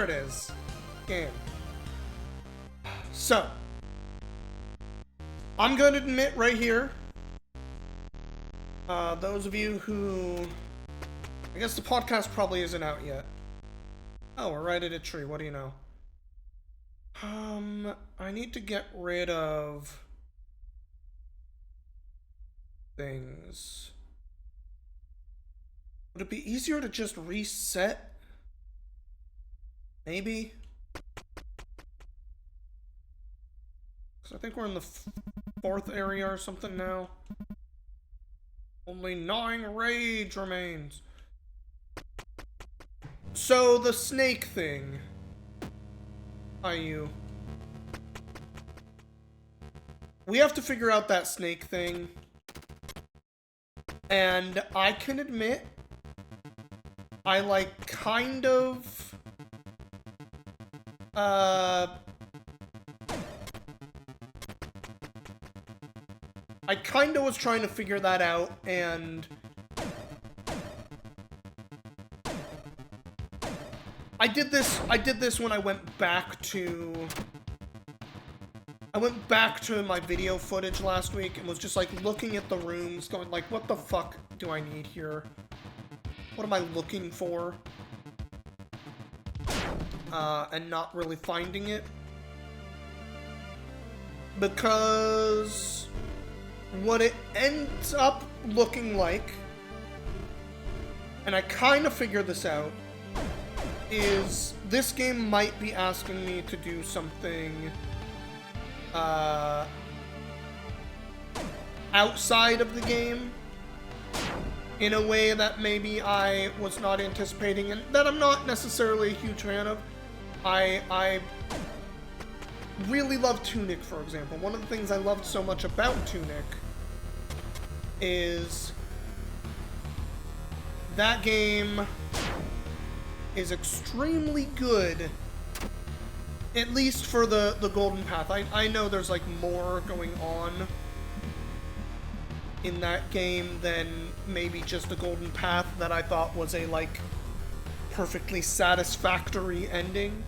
There it is. Game. So, I'm going to admit right here, those of you who... I guess the podcast probably isn't out yet. Oh, we're right at a tree. What do you know? I need to get rid of... things. Would it be easier to just reset? Maybe? Because I think we're in the fourth area or something now. Only 9 rage remains. So, the snake thing. You. We have to figure out that snake thing. And I can admit, I like kind of... I kind of was trying to figure that out, and... I did this when I went back to... I went back to my video footage last week and was just like looking at the rooms, going like, what the fuck do I need here? What am I looking for? And not really finding it. Because what it ends up looking like, and I kind of figured this out, is this game might be asking me to do something outside of the game in a way that maybe I was not anticipating and that I'm not necessarily a huge fan of. I really love Tunic, for example. One of the things I loved so much about Tunic is that game is extremely good, at least for the Golden Path. I know there's like more going on in that game than maybe just the Golden Path that I thought was a like perfectly satisfactory ending.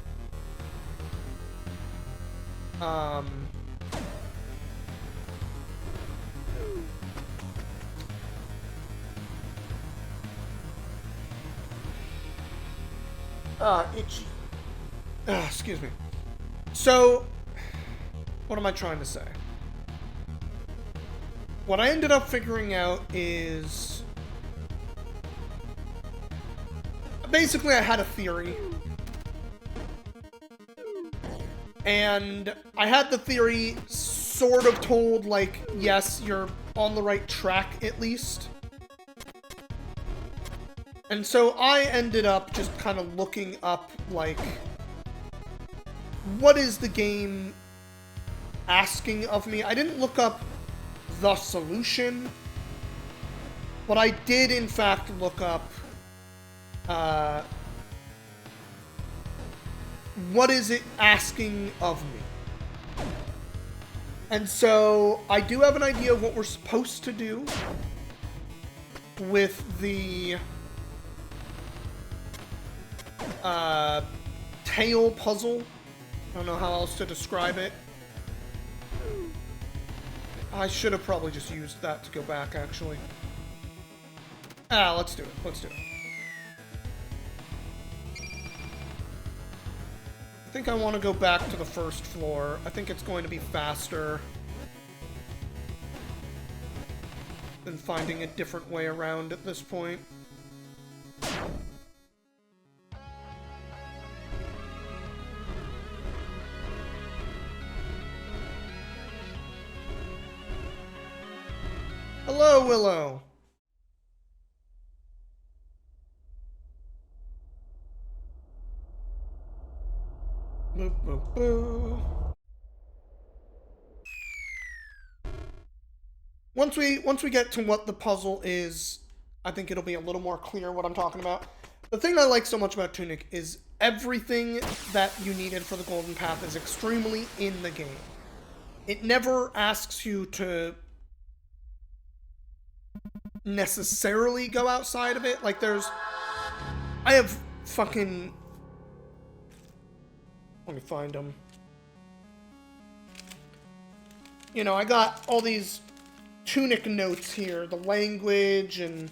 Itchy. Excuse me. So, what am I trying to say? What I ended up figuring out is... basically, I had a theory. And I had the theory sort of told, like, yes, you're on the right track, at least. And so I ended up just kind of looking up, like, what is the game asking of me? I didn't look up the solution, but I did, in fact, look up, what is it asking of me? And so I do have an idea of what we're supposed to do with the tail puzzle. I don't know how else to describe it. I should have probably just used that to go back, actually. Let's do it. Let's do it. I think I want to go back to the first floor. I think it's going to be faster than finding a different way around at this point. Hello, Willow. Boop, boop, boo. Once we get to what the puzzle is, I think it'll be a little more clear what I'm talking about. The thing I like so much about Tunic is everything that you needed for the Golden Path is extremely in the game. It never asks you to necessarily go outside of it. Like, I have fucking Let me find them. You know, I got all these Tunic notes here, the language and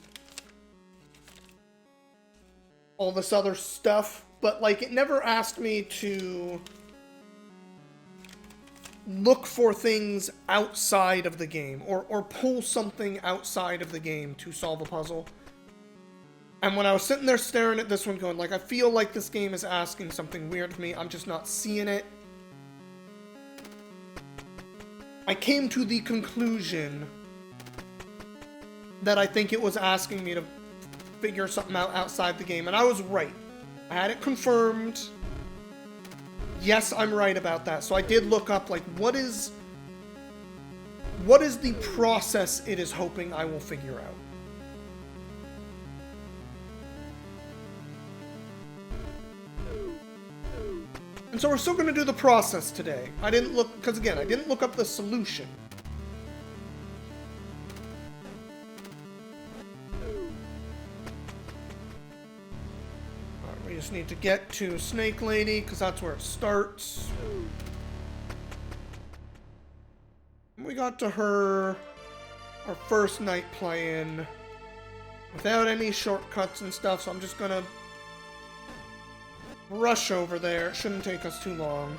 all this other stuff, but like it never asked me to look for things outside of the game or pull something outside of the game to solve a puzzle. And when I was sitting there staring at this one going like, I feel like this game is asking something weird of me, I'm just not seeing it. I came to the conclusion that I think it was asking me to figure something out outside the game, and I was right. I had it confirmed. Yes, I'm right about that. So I did look up, like, what is the process it is hoping I will figure out? And so we're still going to do the process today. I didn't look, because again, I didn't look up the solution. We just need to get to Snake Lady, because that's where it starts. We got to her, our first night playing, without any shortcuts and stuff, so I'm just gonna rush over there. It shouldn't take us too long.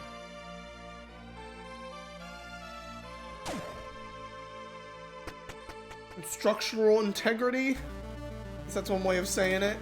And structural integrity? I guess that's one way of saying it.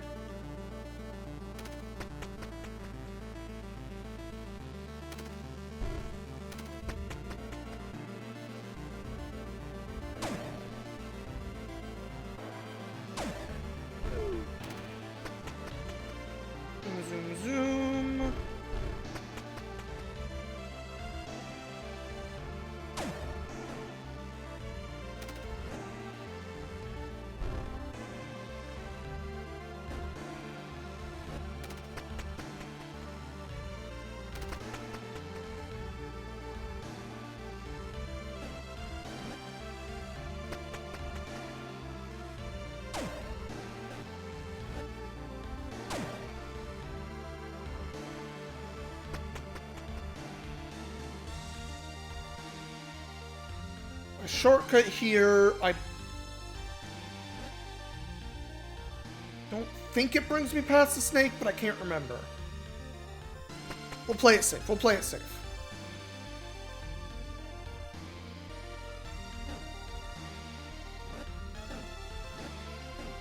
A shortcut here, I don't think it brings me past the snake, but I can't remember. We'll play it safe. We'll play it safe.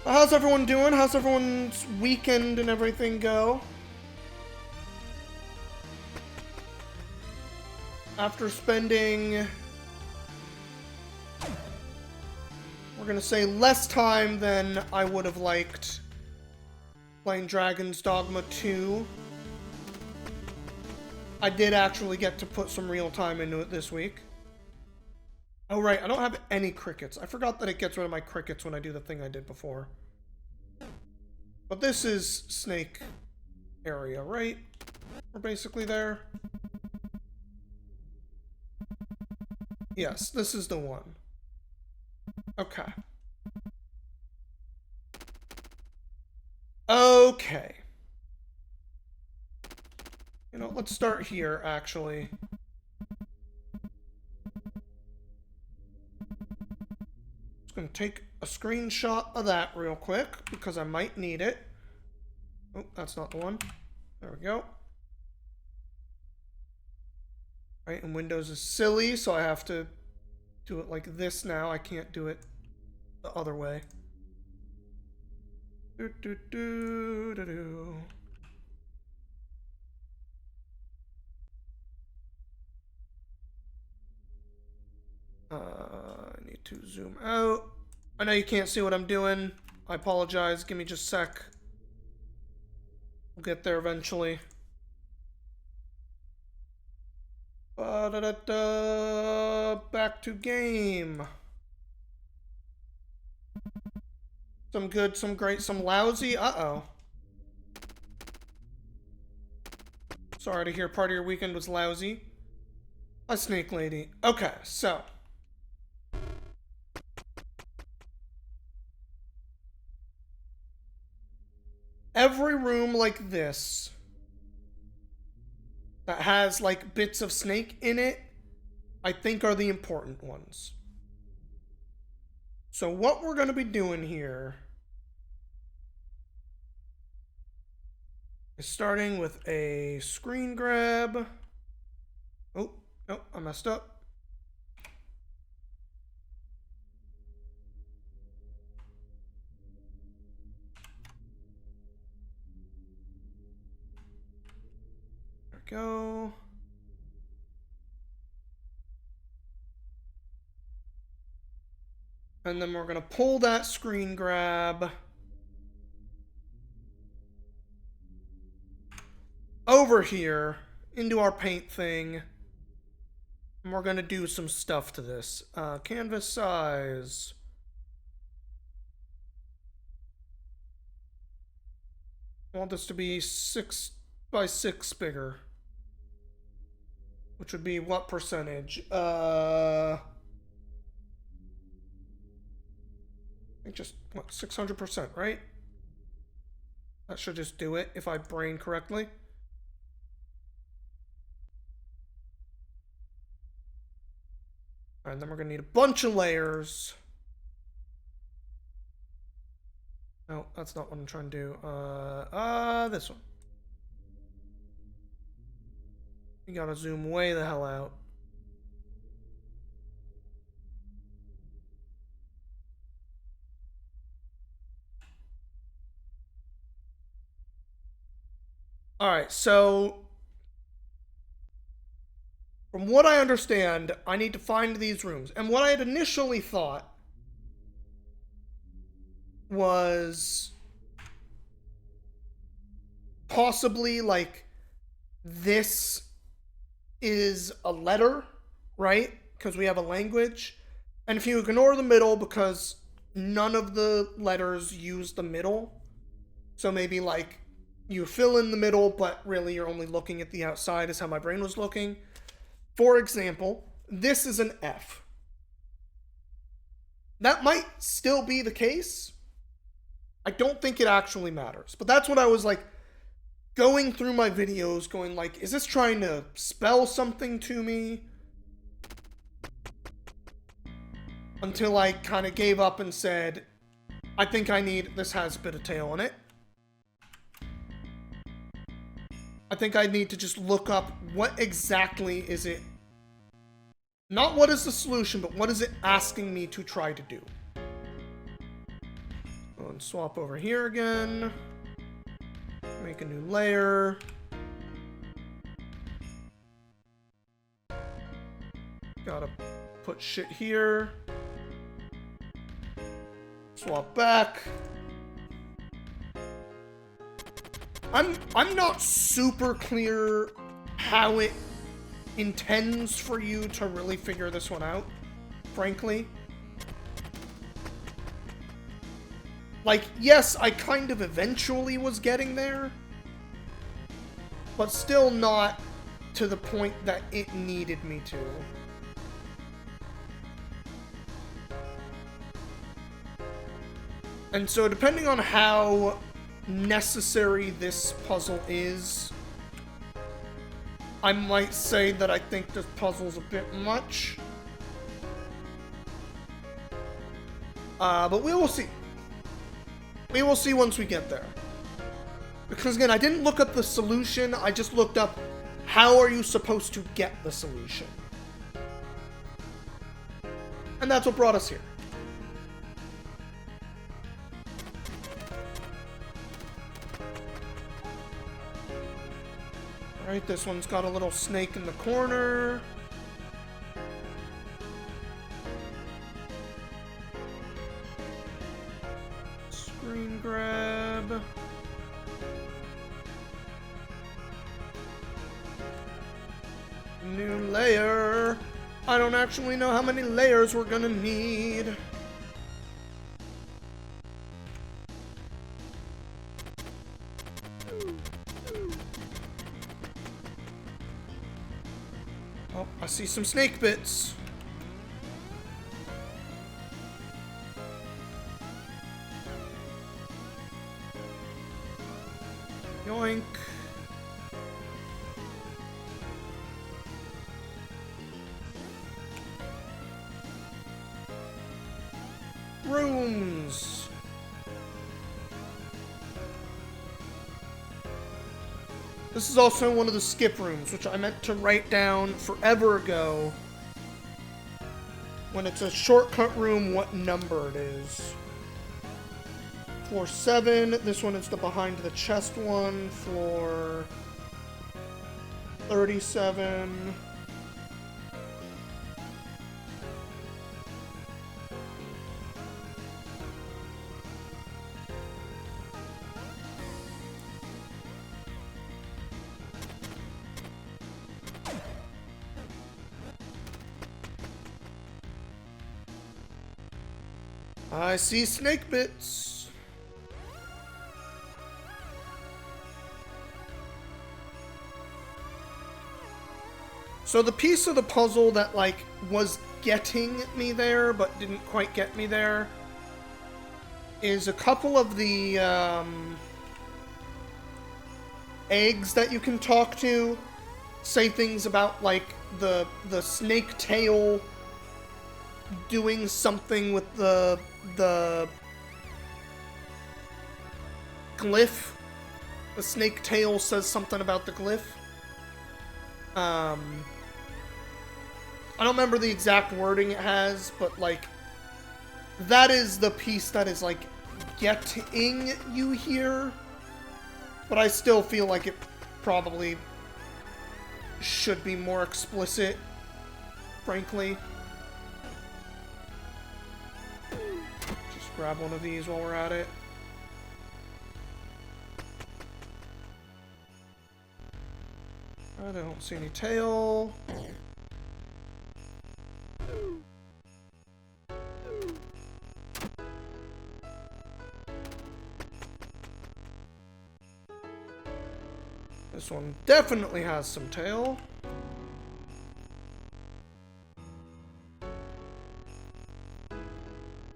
How's everyone doing? How's everyone's weekend and everything go? After spending, we're gonna say, less time than I would have liked playing Dragon's Dogma 2. I did actually get to put some real time into it this week. Oh right, I don't have any crickets. I forgot that it gets rid of my crickets when I do the thing I did before. But this is Snake area, right? We're basically there. Yes, this is the one. Okay. Okay. You know, let's start here, actually. Just gonna take a screenshot of that real quick, because I might need it. Oh, that's not the one. There we go. Right, and Windows is silly, so I have to do it like this now. I can't do it the other way. I need to zoom out. I know you can't see what I'm doing. I apologize. Give me just a sec. We'll get there eventually. Back to game. Some good, some great, some lousy. Uh-oh. Sorry to hear part of your weekend was lousy. A Snake Lady. Okay, so. Every room like this that has like bits of snake in it, I think are the important ones. So what we're going to be doing here is starting with a screen grab. Oh, no, I messed up. There we go. And then we're going to pull that screen grab over here into our paint thing. And we're going to do some stuff to this. Canvas size. I want this to be 6 by 6 bigger. Which would be what percentage? I think just, what, 600%, right? That should just do it if I brain correctly. Alright, then we're going to need a bunch of layers. No, that's not what I'm trying to do. This one. You gotta zoom way the hell out. Alright, so from what I understand, I need to find these rooms. And what I had initially thought was possibly like this is a letter, right? Because we have a language. And if you ignore the middle, because none of the letters use the middle, so maybe like you fill in the middle, but really you're only looking at the outside, is how my brain was looking. For example, this is an F. That might still be the case. I don't think it actually matters. But that's what I was like going through my videos going like, is this trying to spell something to me? Until I kind of gave up and said, I think I need, this has a bit of tail on it. I think I need to just look up what exactly is it, not what is the solution, but what is it asking me to try to do. And swap over here again. Make a new layer. Gotta put shit here. Swap back. I'm not super clear how it intends for you to really figure this one out, frankly. Like, yes, I kind of eventually was getting there, but still not to the point that it needed me to. And so depending on how necessary this puzzle is, I might say that I think this puzzle's a bit much. But we will see. We will see once we get there. Because again, I didn't look up the solution, I just looked up how are you supposed to get the solution. And that's what brought us here. Alright, this one's got a little snake in the corner. Screen grab. New layer. I don't actually know how many layers we're gonna need. Oh, I see some snake bits. Yoink. rooms. This is also one of the skip rooms, which I meant to write down forever ago. When it's a shortcut room, what number it is. Floor 7. This one is the behind the chest one. Floor 37. I see snake bits. So the piece of the puzzle that, like, was getting me there, but didn't quite get me there, is a couple of the, eggs that you can talk to say things about, like, the snake tail doing something with the glyph. The snake tail says something about the glyph. I don't remember the exact wording it has, but, like, that is the piece that is, like, getting you here. But I still feel like it probably should be more explicit, frankly. Just grab one of these while we're at it. I don't see any tail. This one definitely has some tail.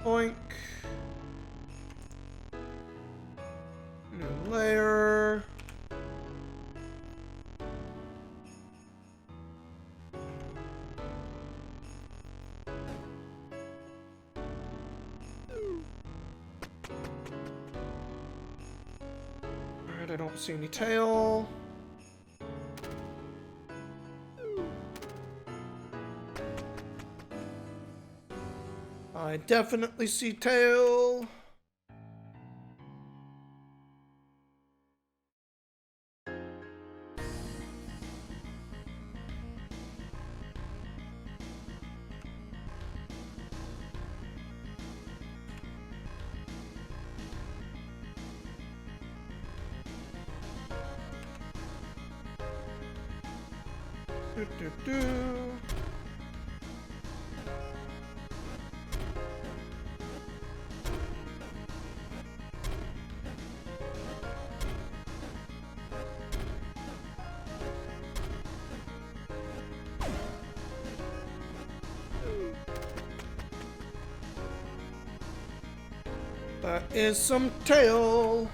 Boink. New layer. Alright, I don't see any tail. I definitely see tail. Do. That is some tail.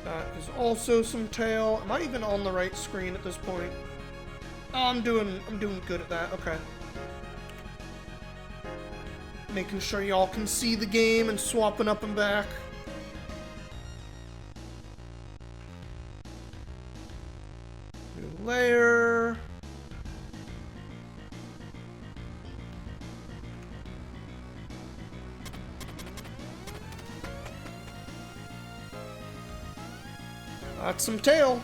That is also some tail. Am I even on the right screen at this point? Oh, I'm doing good at that. Okay. Making sure y'all can see the game and swapping up and back. New layer. That's some tail.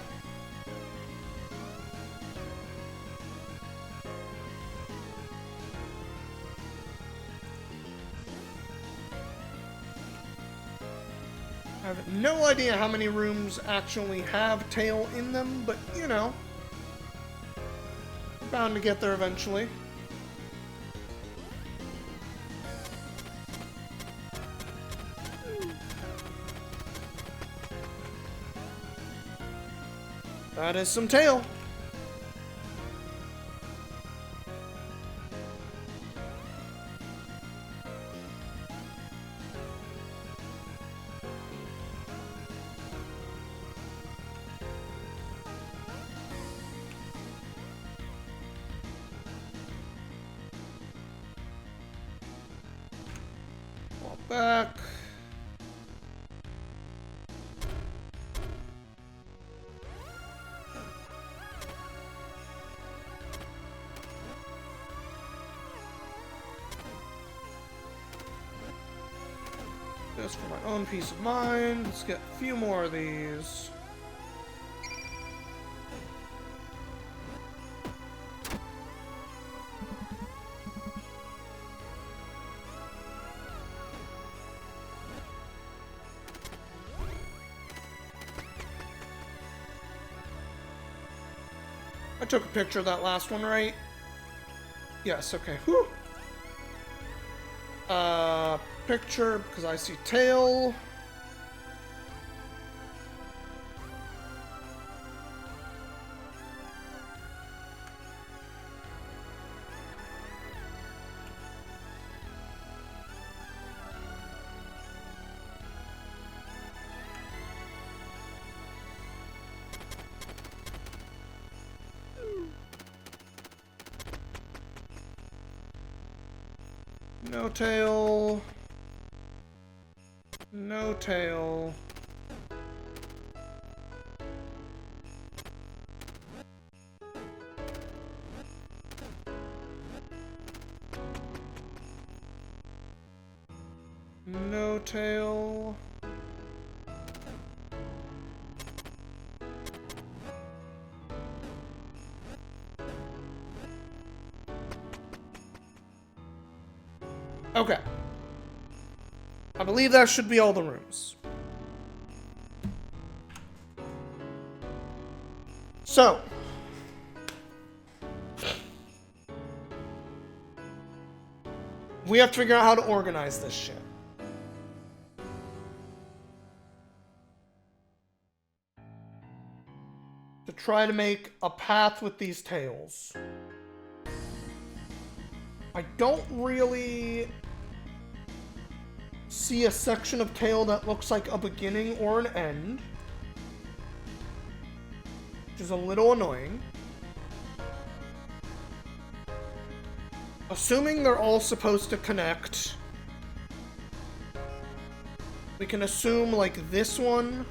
I have no idea how many rooms actually have tail in them, but you know, we're bound to get there eventually. That is some tail. Back. Just for my own peace of mind, let's get a few more of these. I took a picture of that last one, right? Yes, okay. Whew. Picture, because I see tail. No tail. No tail. No tail. Okay. I believe that should be all the rooms. So. We have to figure out how to organize this shit. To try to make a path with these tails. I don't really see a section of tail that looks like a beginning or an end, which is a little annoying. Assuming they're all supposed to connect, we can assume like this one,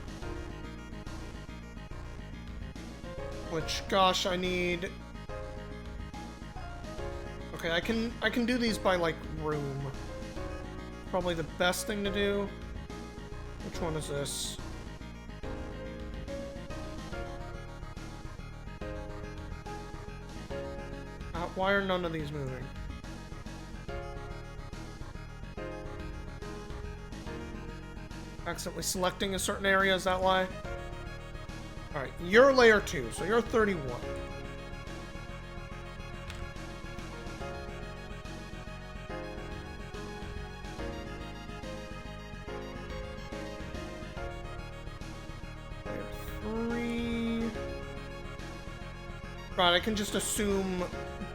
which, gosh, I need. Okay, I can do these by like room. Probably the best thing to do. Which one is this? Why are none of these moving? Accidentally selecting a certain area, is that why? Alright, you're layer 2, so you're 31. Right, I can just assume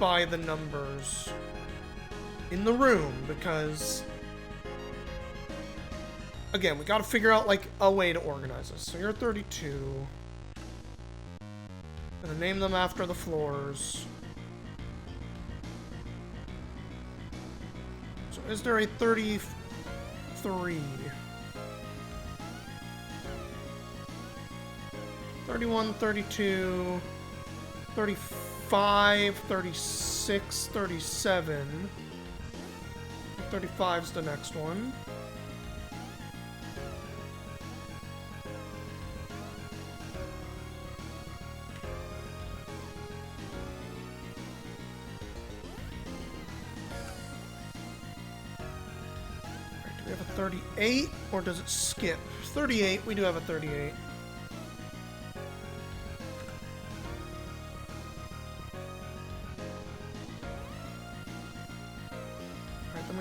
by the numbers in the room, because again, we gotta figure out like a way to organize this. So you're 32. Gonna name them after the floors. So is there a 33? 31, 32... 35, 36, 37. 35's the next one. Alright, do we have a 38, or does it skip? 38, we do have a 38.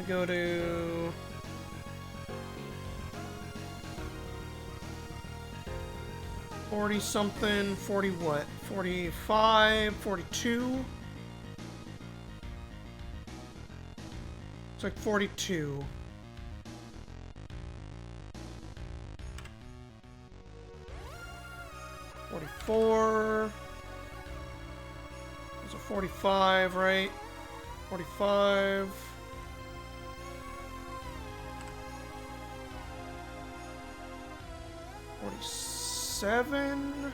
Go to 40 something, 40 what? 45, 42? It's like 42. $44. There's a 45, right? 45. $47.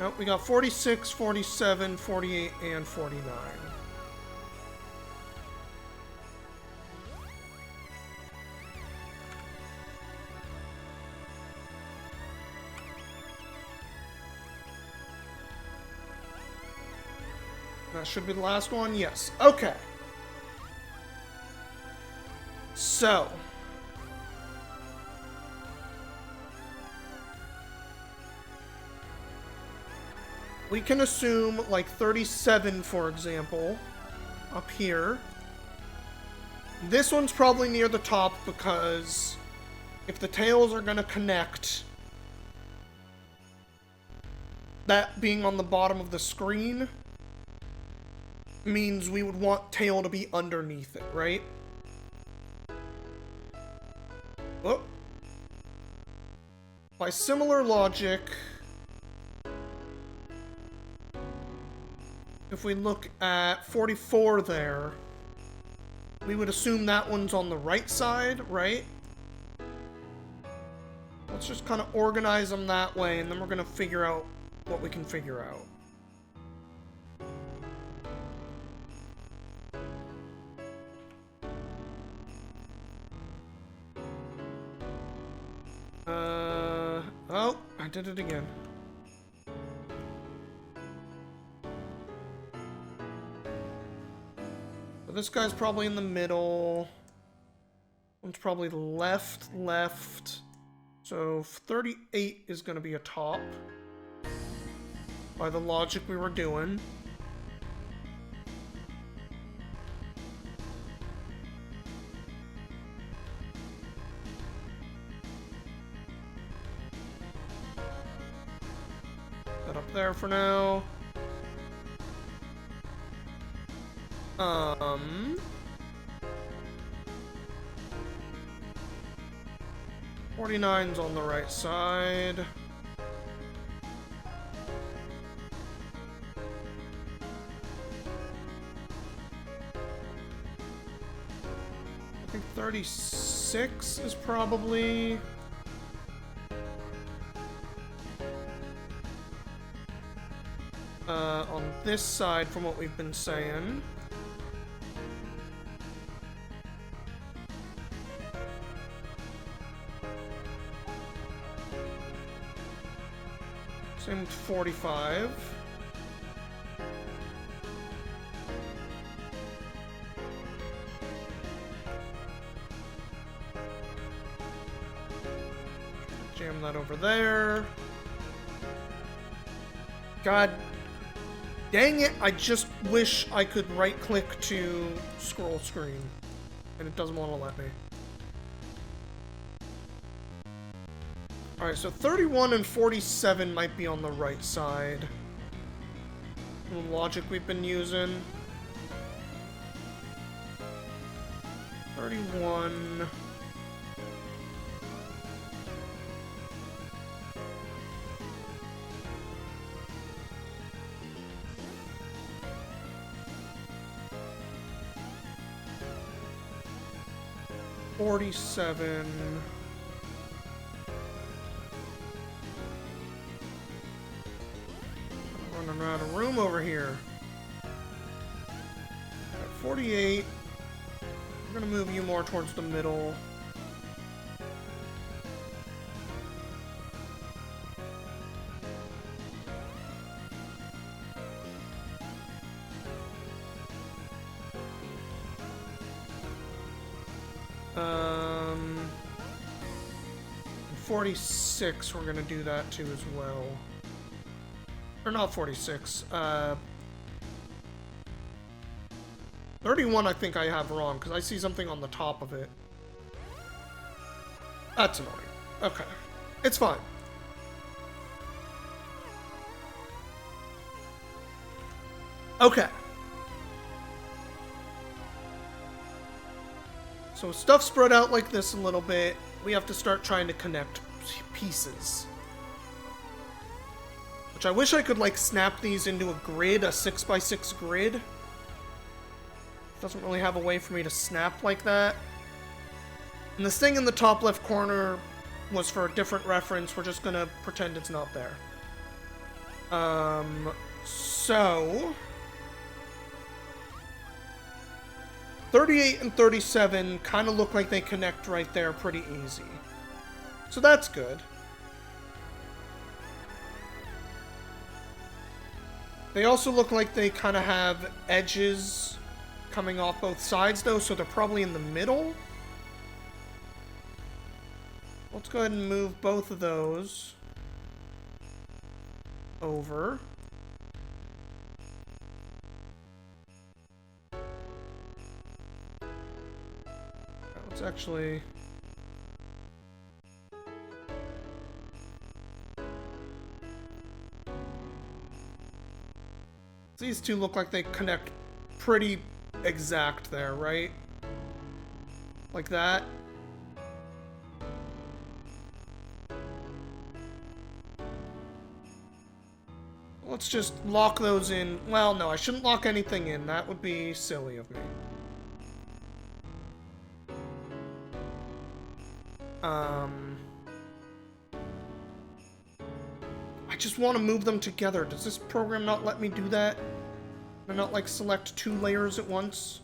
Nope, we got 46, 47, 48, and 49. That should be the last one. Yes. Okay. So. We can assume, like, 37, for example, up here. This one's probably near the top because if the tails are gonna connect, that being on the bottom of the screen means we would want tail to be underneath it, right? Oh. By similar logic, if we look at 44 there, we would assume that one's on the right side, right? Let's just kind of organize them that way, and then we're going to figure out what we can figure out. Oh, I did it again. So this guy's probably in the middle. One's probably left. So 38 is going to be a top. By the logic we were doing. That up there for now. 49's on the right side. I think 36 is probably... on this side from what we've been saying. Same with 45. Jam that over there. God dang it, I just wish I could right-click to scroll screen. And it doesn't want to let me. Alright, so 31 and 47 might be on the right side. The logic we've been using. 31... 47. I'm running out of room over here. At 48. We're gonna move you more towards the middle. Um, 46, we're gonna do that too as well. Or not 46, 31 I think I have wrong, because I see something on the top of it. That's annoying. Okay. It's fine. Okay. So stuff spread out like this a little bit. We have to start trying to connect pieces. Which I wish I could, like, snap these into a grid, a 6x6 grid. Doesn't really have a way for me to snap like that. And this thing in the top left corner was for a different reference. We're just gonna pretend it's not there. So... 38 and 37 kind of look like they connect right there pretty easy. So that's good. They also look like they kind of have edges coming off both sides, though, so they're probably in the middle. Let's go ahead and move both of those over. Let's actually... These two look like they connect pretty exact there, right? Like that. Let's just lock those in. Well, no, I shouldn't lock anything in. That would be silly of me. I just want to move them together. Does this program not let me do that? Can I not, like, select 2 layers at once?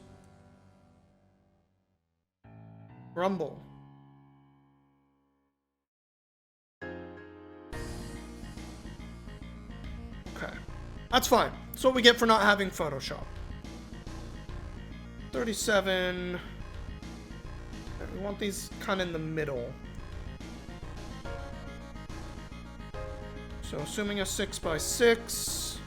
Rumble. Okay. That's fine. That's what we get for not having Photoshop. 37... We want these kind of in the middle. So, assuming a 6x6.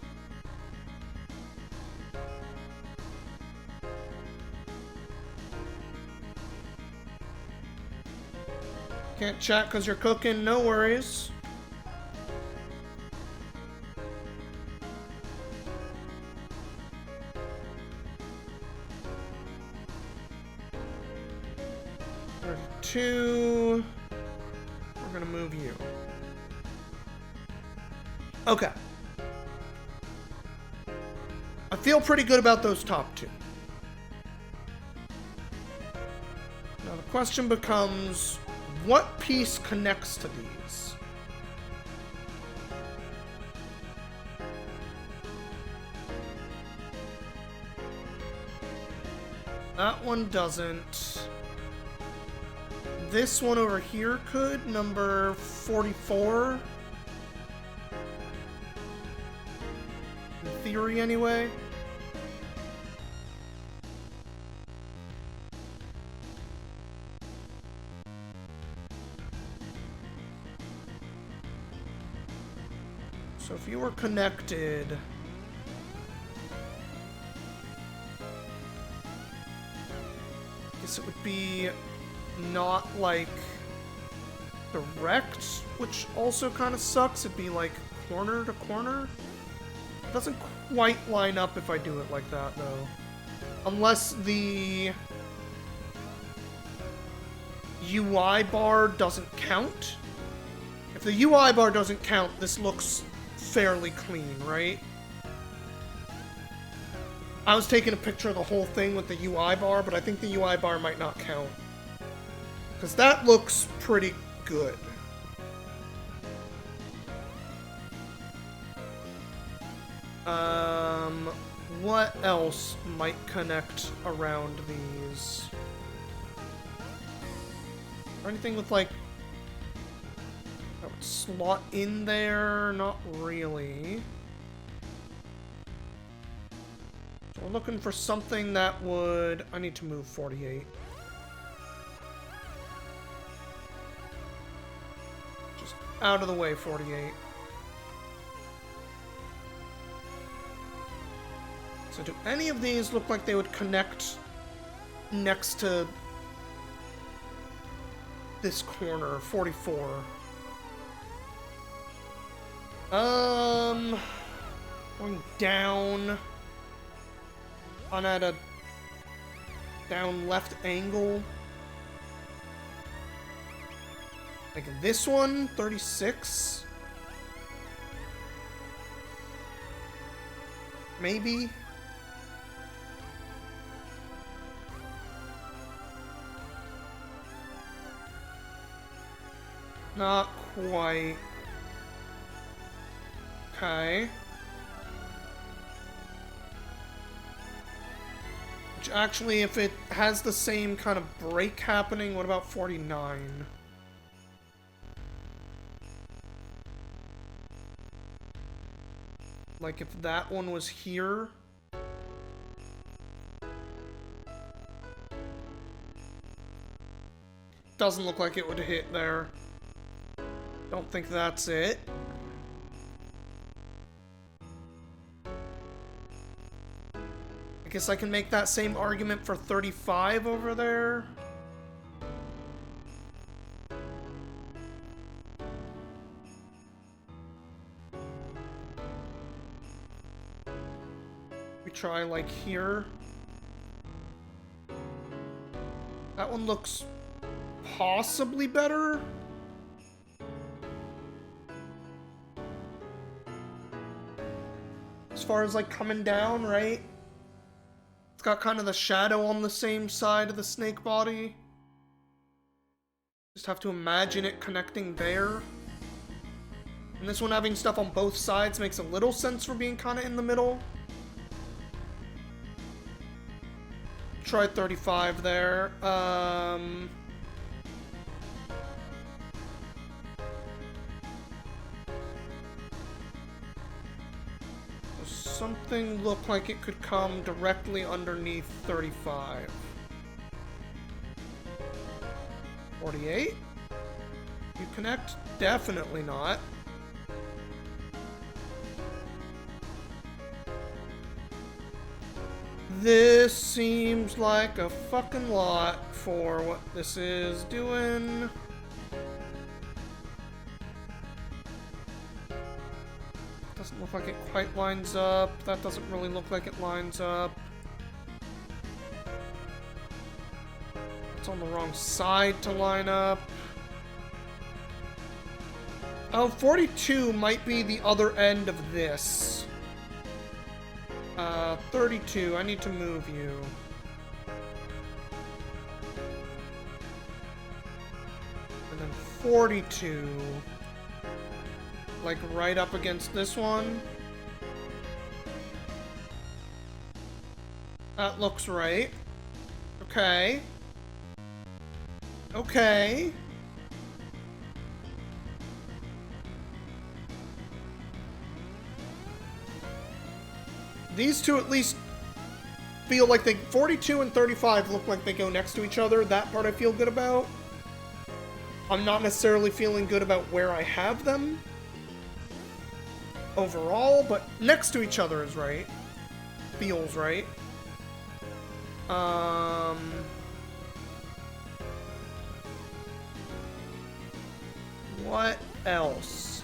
Can't chat because you're cooking, no worries. We're gonna move you. Okay. I feel pretty good about those top 2. Now the question becomes, what piece connects to these? That one doesn't. This one over here could, number 44. In theory, anyway. So if you were connected... I guess it would be... not like direct, which also kind of sucks. It'd be like corner to corner. It doesn't quite line up if I do it like that, though. Unless the UI bar doesn't count. If the UI bar doesn't count, this looks fairly clean, right? I was taking a picture of the whole thing with the UI bar, but I think the UI bar might not count. Because that looks pretty good. What else might connect around these? Or anything with, like, that would slot in there? Not really. So we're looking for something that would... I need to move 48. Just out of the way, 48. So do any of these look like they would connect next to this corner? 44. Going down on at a down left angle. Like this one, 36. Maybe. Not quite. Okay. Which actually, if it has the same kind of break happening, what about 49? Like if that one was here. Doesn't look like it would hit there. Don't think that's it. I guess I can make that same argument for 35 over there. We try like here. That one looks possibly better. As far as like coming down, right? It's got kind of the shadow on the same side of the snake body. Just have to imagine it connecting there. And this one having stuff on both sides makes a little sense for being kind of in the middle. Try 35 there. Something looked like it could come directly underneath 35. 48? You connect? Definitely not. This seems like a fucking lot for what this is doing. Doesn't look like it quite lines up. That doesn't really look like it lines up. It's on the wrong side to line up. Oh, 42 might be the other end of this. 32, I need to move you. And then 42. Like right up against this one. That looks right. Okay. Okay. These two at least feel like they... 42 and 35 look like they go next to each other. That part I feel good about. I'm not necessarily feeling good about where I have them overall, but next to each other is right. Feels right. What else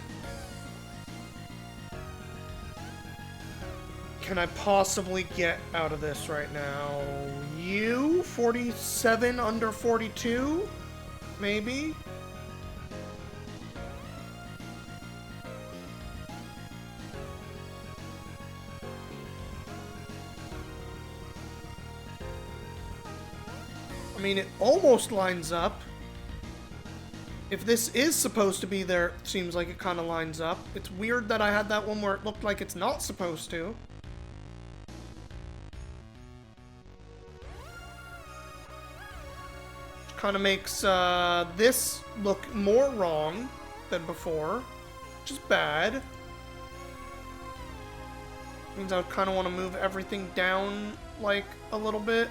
can I possibly get out of this right now? You? 47 under 42? Maybe? I mean, it almost lines up. If this is supposed to be there, it seems like it kind of lines up. It's weird that I had that one where it looked like it's not supposed to. Kind of makes this look more wrong than before, which is bad. Means I would kind of want to move everything down, like, a little bit.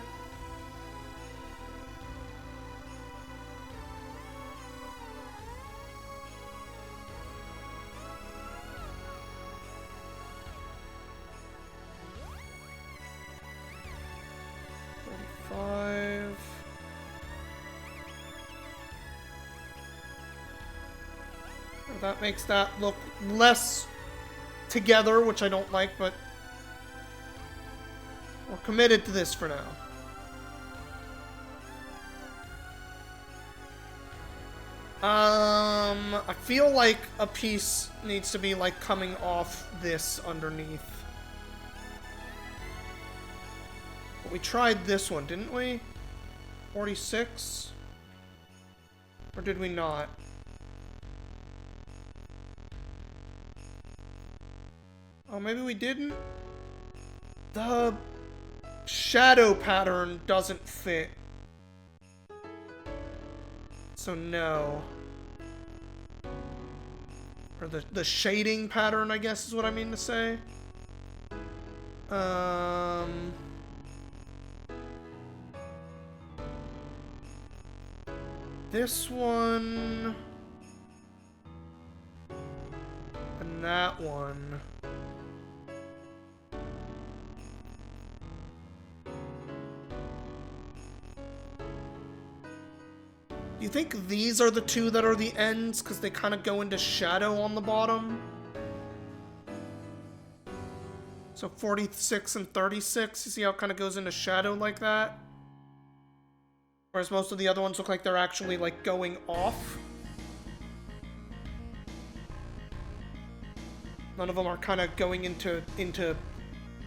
that makes that look less together, which I don't like, but we're committed to this for now. I feel like a piece needs to be, like, coming off this underneath. But we tried this one, didn't we? 46? Or did we not? Oh, maybe we didn't? The shadow pattern doesn't fit. So no. Or the shading pattern, I guess is what I mean to say. This one. And that one. Do you think these are the two that are the ends? Because they kind of go into shadow on the bottom? So 46 and 36, you see how it kind of goes into shadow like that? Whereas most of the other ones look like they're actually, like, going off. None of them are kind of going into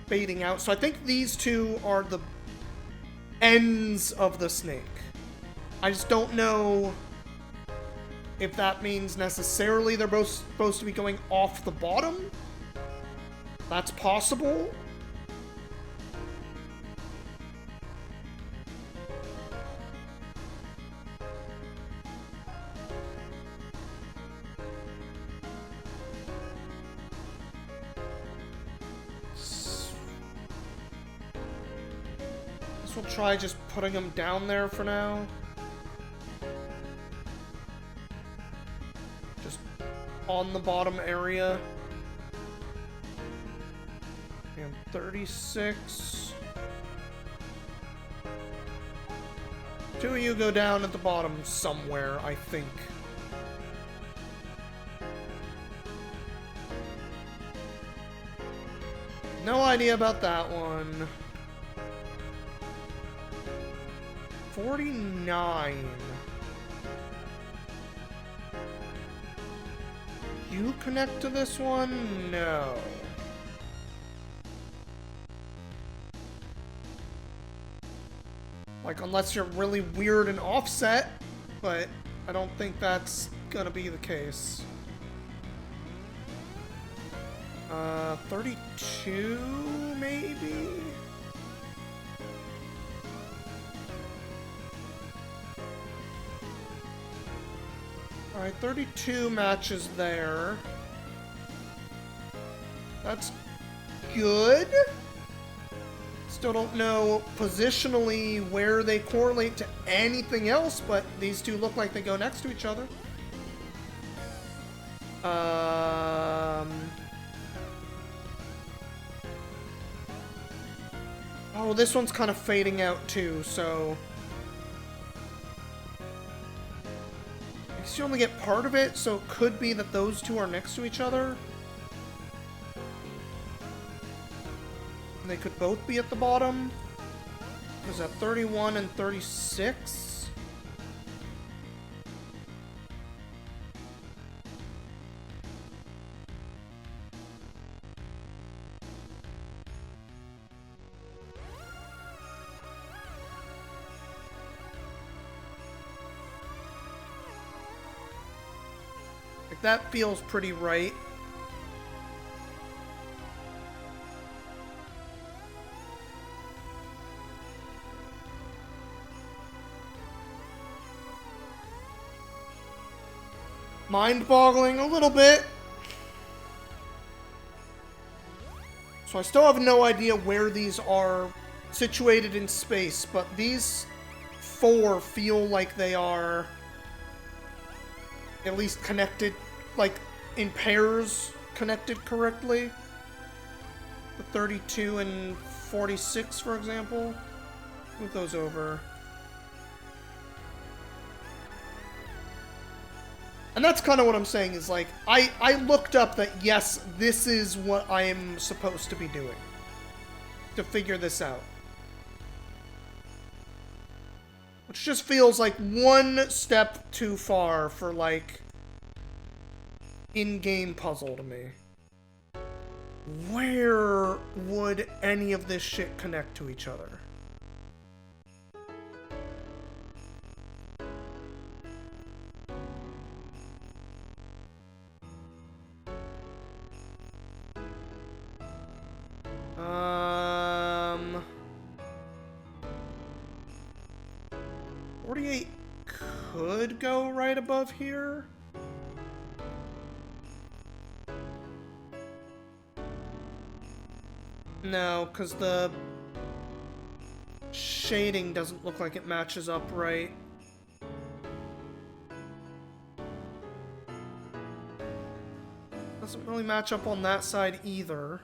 fading out. So I think these two are the ends of the snake. I just don't know if that means necessarily they're both supposed to be going off the bottom. That's possible. We'll try just putting them down there for now. Just on the bottom area. And 36. Two of you go down at the bottom somewhere, I think. No idea about that one. 49. You connect to this one? No. Like, unless you're really weird and offset, but I don't think that's gonna be the case. 32, maybe? Alright, 32 matches there. That's good. Still don't know positionally where they correlate to anything else, but these two look like they go next to each other. Oh, this one's kind of fading out too, so... You only get part of it, so it could be that those two are next to each other. And they could both be at the bottom. Was that 31 and 36? Like, that feels pretty right. Mind-boggling a little bit. So I still have no idea where these are situated in space, but these four feel like they are at least connected, like in pairs, connected correctly. The 32 and 46, for example. Move those over. And that's kind of what I'm saying is, like, I looked up that, yes, this is what I am supposed to be doing to figure this out. Which just feels like one step too far for, like, in-game puzzle to me. Where would any of this shit connect to each other? Um... 48 could go right above here. No, because the shading doesn't look like it matches up right. Doesn't really match up on that side either.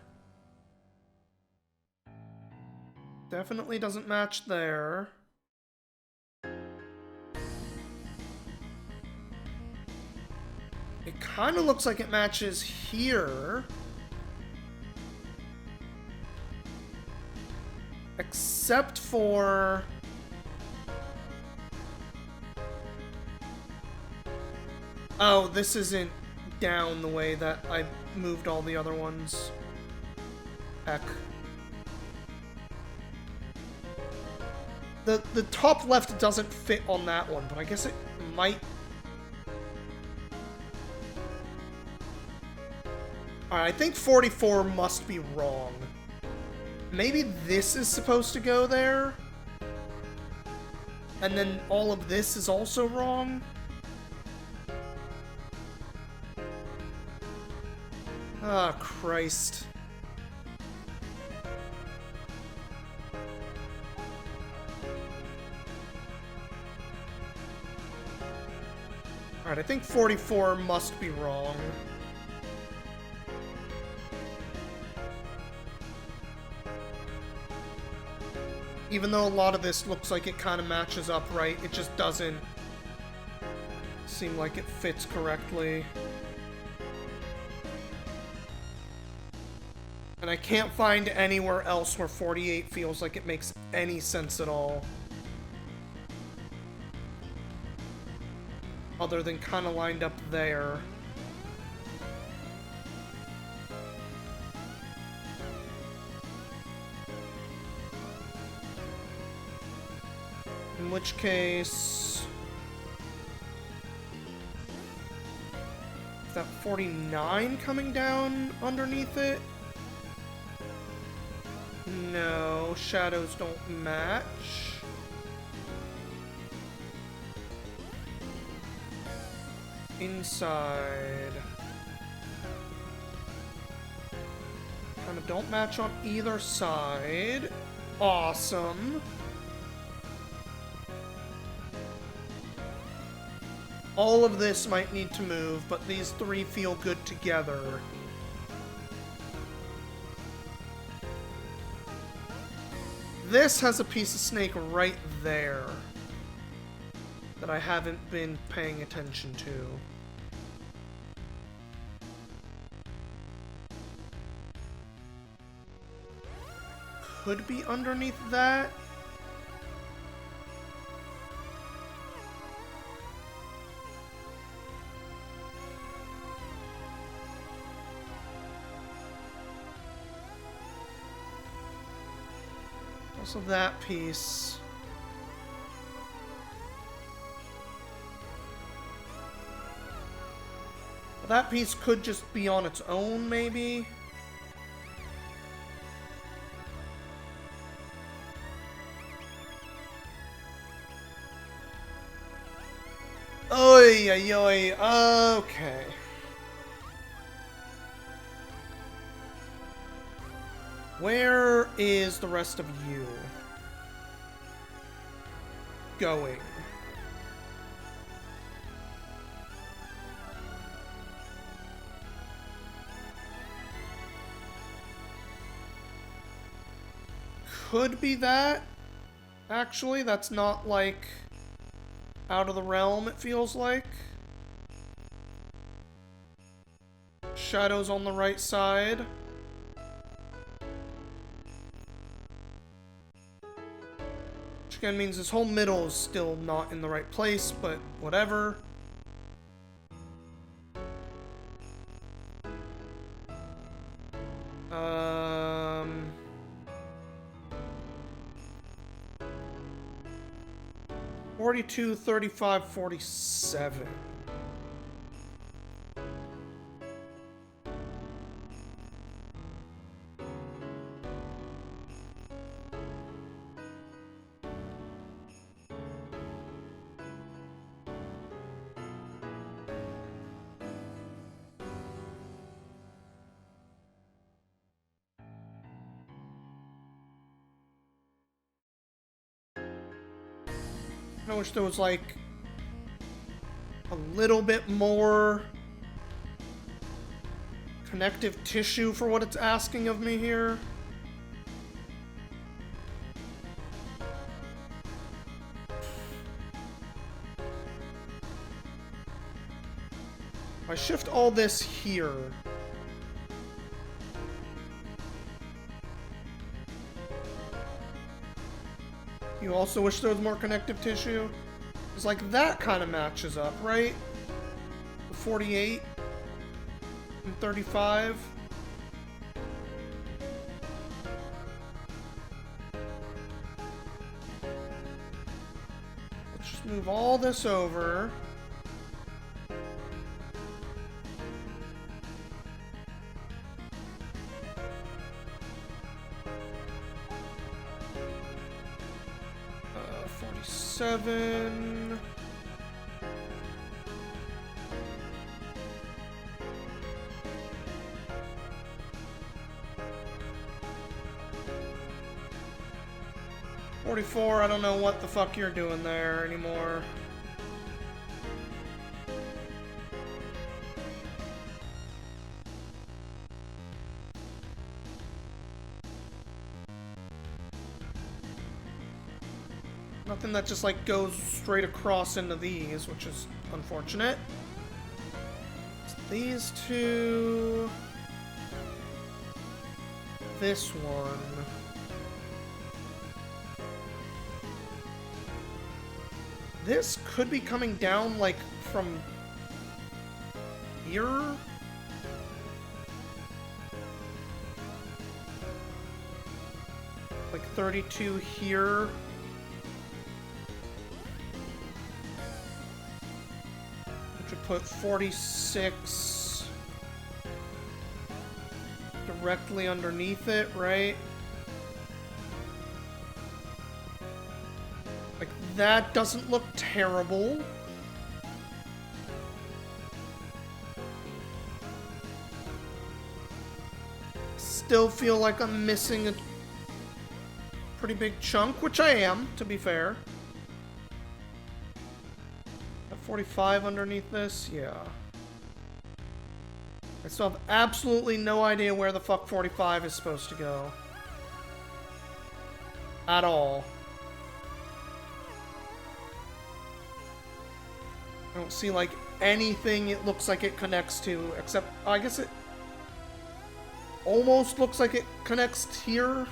Definitely doesn't match there. It kind of looks like it matches here. Except for... Oh, this isn't down the way that I moved all the other ones. Heck. The top left doesn't fit on that one, but I guess it might... Alright, I think 44 must be wrong. Maybe this is supposed to go there? And then all of this is also wrong? Ah, Christ. Alright, I think 44 must be wrong. Even though a lot of this looks like it kind of matches up right, it just doesn't seem like it fits correctly. And I can't find anywhere else where 48 feels like it makes any sense at all. Other than kind of lined up there. In which case... Is that 49 coming down underneath it? No, shadows don't match. Inside. Kind of don't match on either side. Awesome. All of this might need to move, but these three feel good together. This has a piece of snake right there that I haven't been paying attention to. Could be underneath that. Also that piece. That piece could just be on its own, maybe? Oy, oy, oy. Okay. Where is the rest of you going? Could be that. Actually, that's not, like, out of the realm, it feels like. Shadows on the right side. Which again means this whole middle is still not in the right place, but whatever. 42, 35, 47. I wish there was like a little bit more connective tissue for what it's asking of me here. If I shift all this here, you also wish there was more connective tissue? It's like that kind of matches up, right? The 48 and 35. Let's just move all this over. Seven. $44, I don't know what the fuck you're doing there anymore. Nothing that just like goes straight across into these, which is unfortunate. It's these two. This one. This could be coming down like from here. Like 32 here. Put 46 directly underneath it, right? Like, that doesn't look terrible. Still feel like I'm missing a pretty big chunk, which I am, to be fair. 45 underneath this? Yeah. I still have absolutely no idea where the fuck 45 is supposed to go. At all. I don't see, like, anything it looks like it connects to, except, I guess it almost looks like it connects here.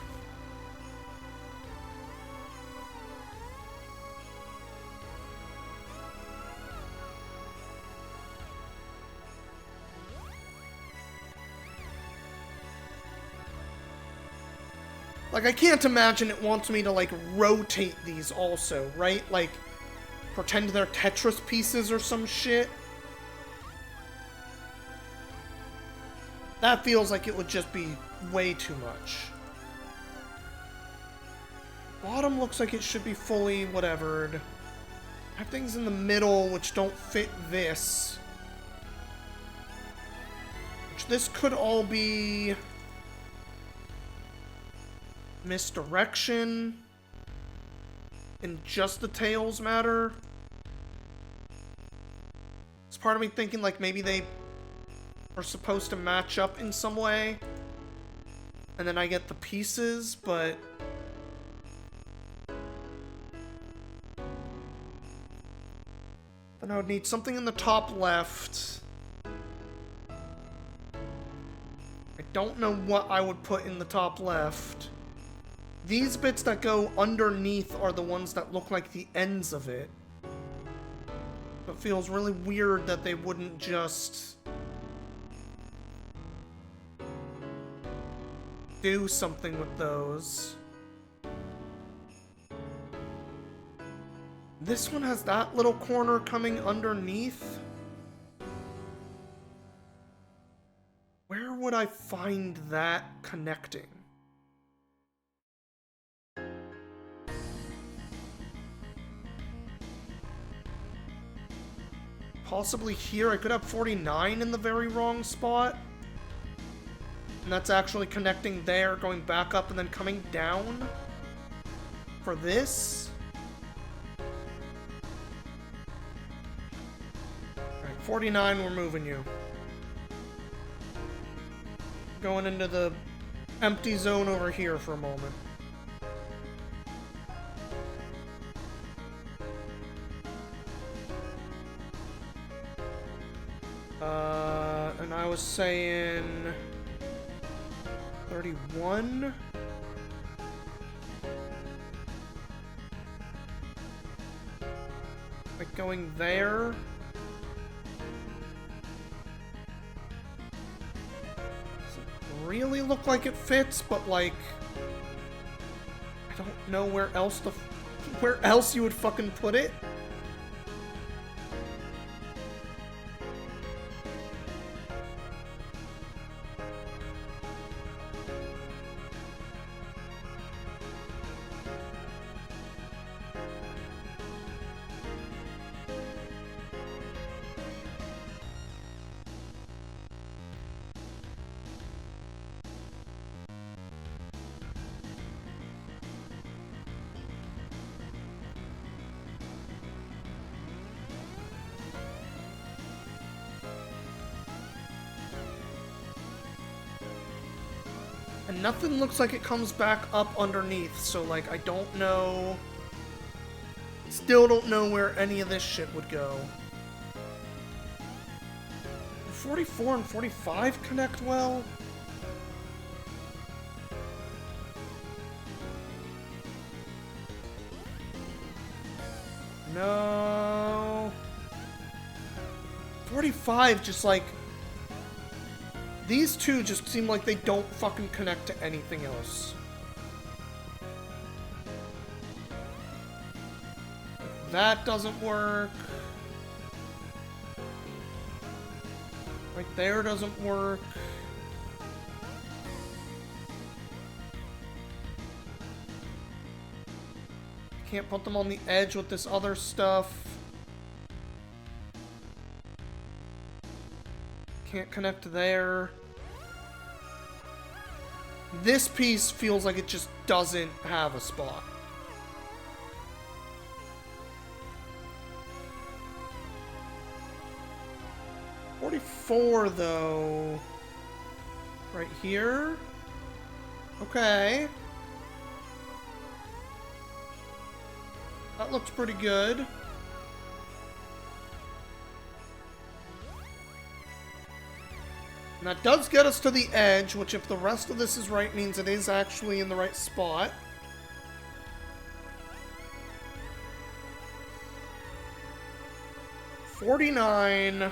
Like, I can't imagine it wants me to, like, rotate these also, right? Like, pretend they're Tetris pieces or some shit. That feels like it would just be way too much. Bottom looks like it should be fully whatevered. I have things in the middle which don't fit this. Which this could all be misdirection, and just the tails matter. It's part of me thinking like maybe they are supposed to match up in some way, and then I get the pieces, but then I would need something in the top left, don't know what I would put in the top left. These bits that go underneath are the ones that look like the ends of it. It feels really weird that they wouldn't just do something with those. This one has that little corner coming underneath. Where would I find that connecting? Possibly here. I could have 49 in the very wrong spot. And that's actually connecting there, going back up and then coming down for this. Alright, 49, we're moving you. Going into the empty zone over here for a moment. And I was saying 31. Like going there. Doesn't really look like it fits, but like I don't know where else you would fucking put it. And nothing looks like it comes back up underneath, so like I don't know. Still don't know where any of this shit would go. 44 and 45 connect well? No. 45 just like... These two just seem like they don't fucking connect to anything else. That doesn't work. Right there doesn't work. Can't put them on the edge with this other stuff. Can't connect there. This piece feels like it just doesn't have a spot. .44 though. Right here? Okay. That looks pretty good. And that does get us to the edge, which if the rest of this is right means it is actually in the right spot. $49,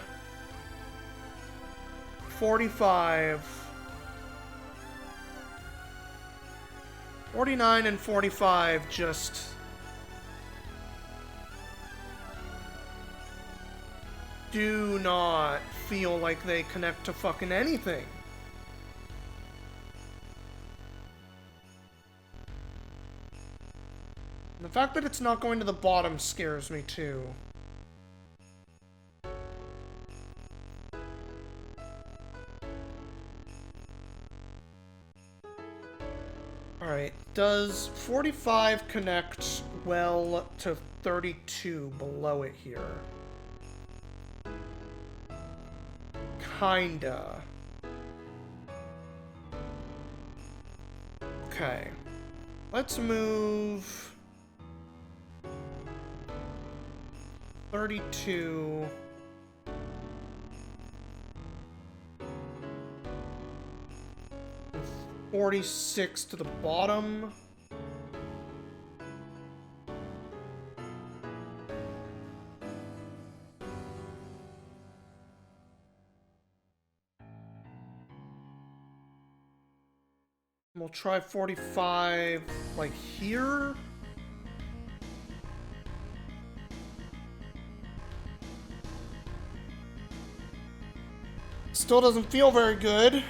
45. 49 and 45 just... do not feel like they connect to fucking anything. And the fact that it's not going to the bottom scares me too. Alright, does 45 connect well to 32 below it here? Kinda. Okay. Let's move 32. 46 to the bottom. We'll try 45, like, here. Still doesn't feel very good.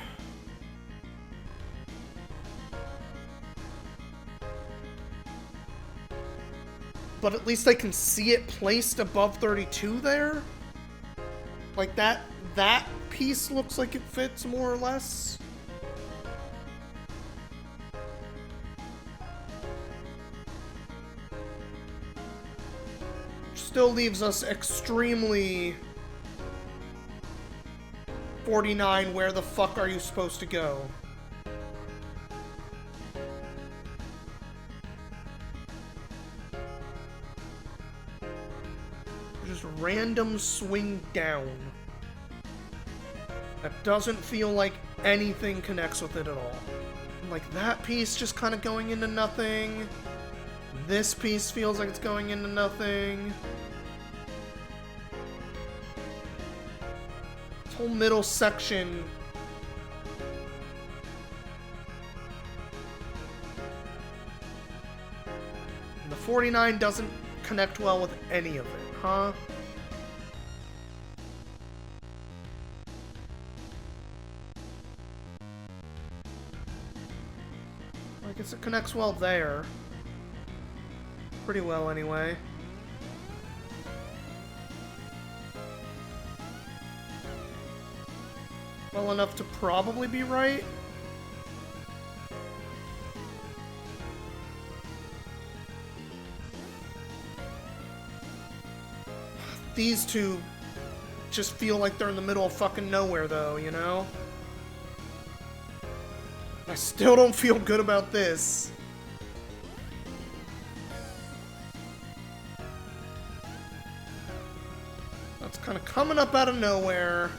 But at least I can see it placed above 32 there. Like, that piece looks like it fits more or less. Still leaves us extremely 49. Where the fuck are you supposed to go? Just random swing down. That doesn't feel like anything connects with it at all. Like, that piece just kind of going into nothing. This piece feels like it's going into nothing. This whole middle section. And the 49 doesn't connect well with any of it, huh? I guess it connects well there. Pretty well, anyway. Well enough to probably be right. These two just feel like they're in the middle of fucking nowhere, though, you know? I still don't feel good about this. That's kind of coming up out of nowhere.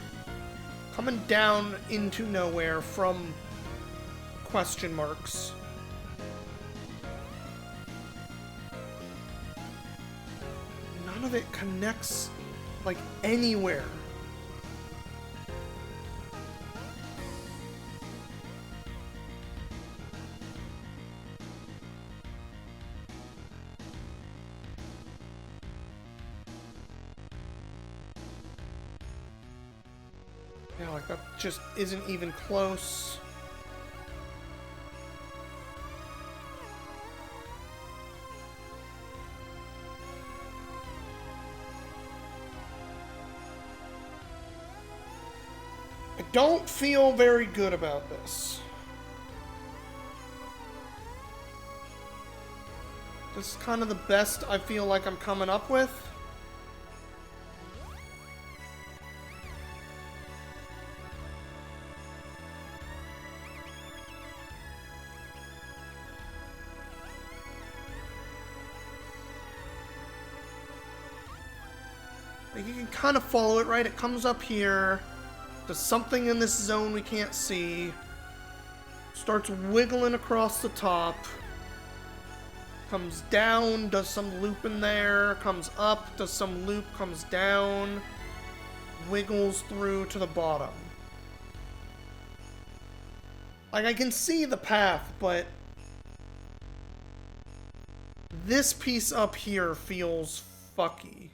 Coming down into nowhere from question marks. None of it connects, like, anywhere. Yeah, like, that just isn't even close. I don't feel very good about this. This is kind of the best I feel like I'm coming up with. Like, you can kind of follow it, right? It comes up here. Does something in this zone we can't see. Starts wiggling across the top. Comes down, does some loop in there. Comes up, does some loop, comes down. Wiggles through to the bottom. Like, I can see the path, but this piece up here feels fucky.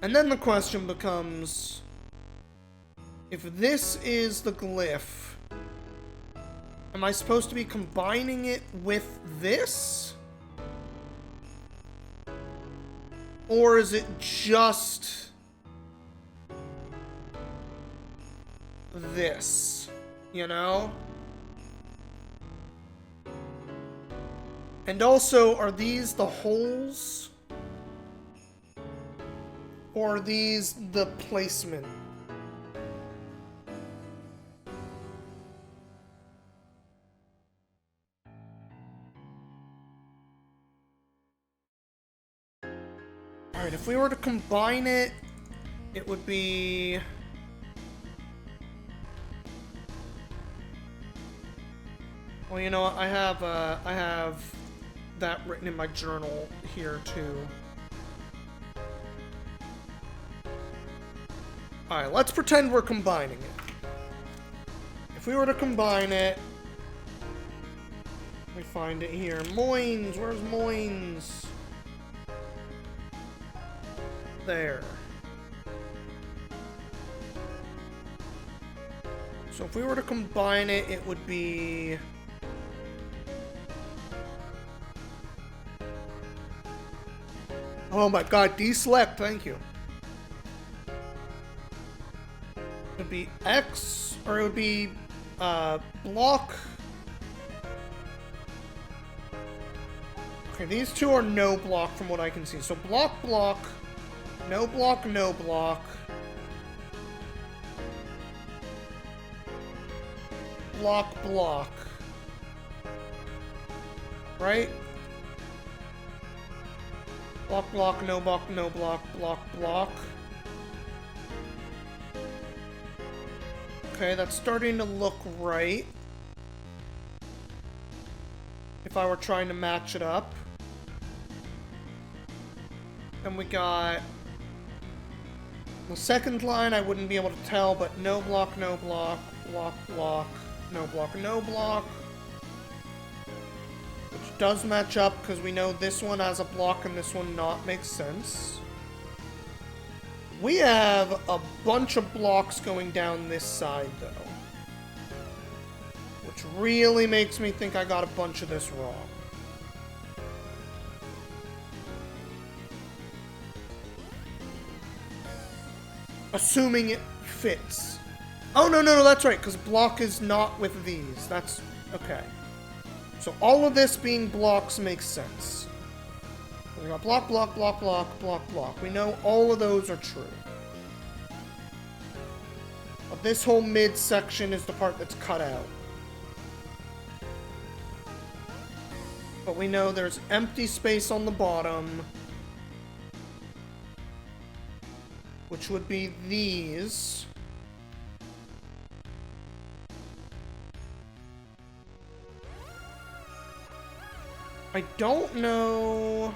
And then the question becomes, if this is the glyph, am I supposed to be combining it with this? Or is it just this, you know? And also, are these the holes? Or are these the placement? Alright, if we were to combine it, it would be... Well, you know what? I have that written in my journal here, too. Alright, let's pretend we're combining it. If we were to combine it... Let me find it here. Moins! Where's Moins? There. So if we were to combine it, it would be... Oh my god, deselect, thank you. It would be X, or it would be, block. Okay, these two are no block from what I can see. So block, block, no block, no block. Block, block. Right? Block, block, no block, no block, block, block. Okay, that's starting to look right. If I were trying to match it up. And we got... The second line I wouldn't be able to tell, but no block, no block, block, block, no block, no block. Which does match up, because we know this one has a block and this one not. Makes sense. We have a bunch of blocks going down this side, though. Which really makes me think I got a bunch of this wrong. Assuming it fits. Oh, no, no, no, that's right, because block is not with these. That's... okay. So all of this being blocks makes sense. We got block, block, block, block, block, block. We know all of those are true. But this whole mid-section is the part that's cut out. But we know there's empty space on the bottom. Which would be these. I don't know...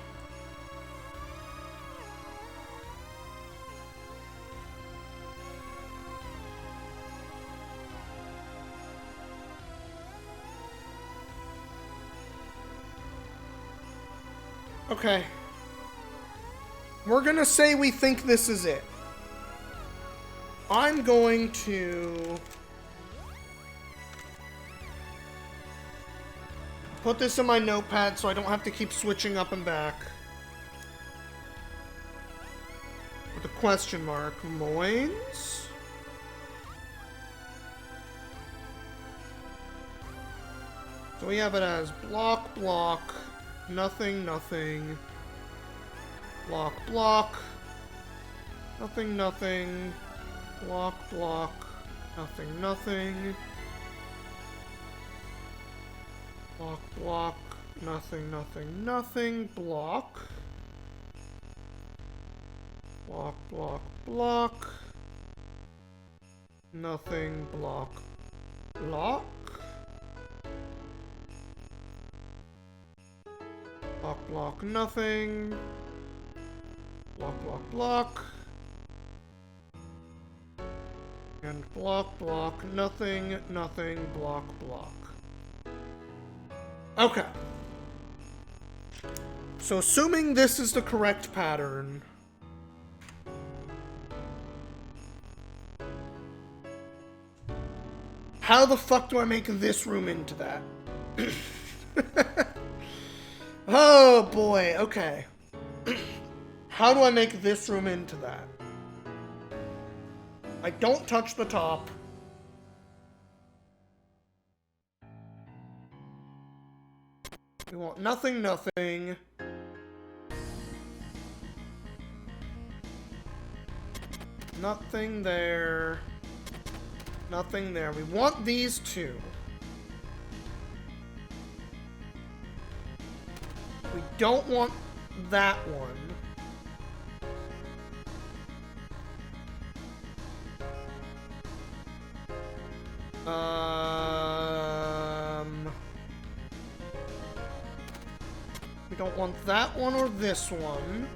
Okay. We're gonna say we think this is it. I'm going to put this in my notepad so I don't have to keep switching up and back. With a question mark. Moins? So we have it as block, block, nothing, nothing, block, block, nothing, nothing, block, block, nothing, nothing, block, block, nothing, nothing, nothing, block, block, block, block, nothing, block, block, block, block, nothing, block, block, block, and block, block, nothing, nothing, block, block. Okay. So assuming this is the correct pattern, how the fuck do I make this room into that? Oh boy, okay. How do I make this room into that? I don't touch the top. We want nothing, nothing. Nothing there. Nothing there. We want these two. We don't want that one. We don't want that one or this one.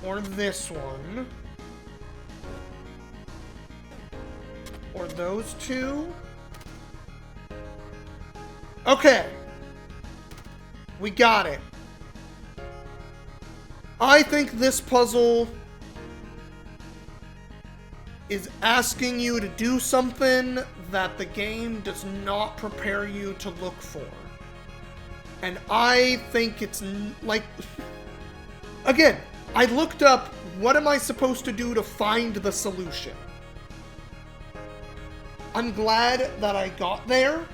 Or this one. Or those two. Okay. We got it. I think this puzzle is asking you to do something that the game does not prepare you to look for. And I think it's like... Again, I looked up, what am I supposed to do to find the solution? I'm glad that I got there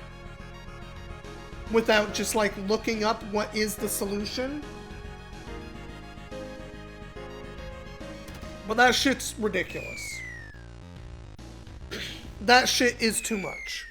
without just like looking up what is the solution. But that shit's ridiculous. That shit is too much.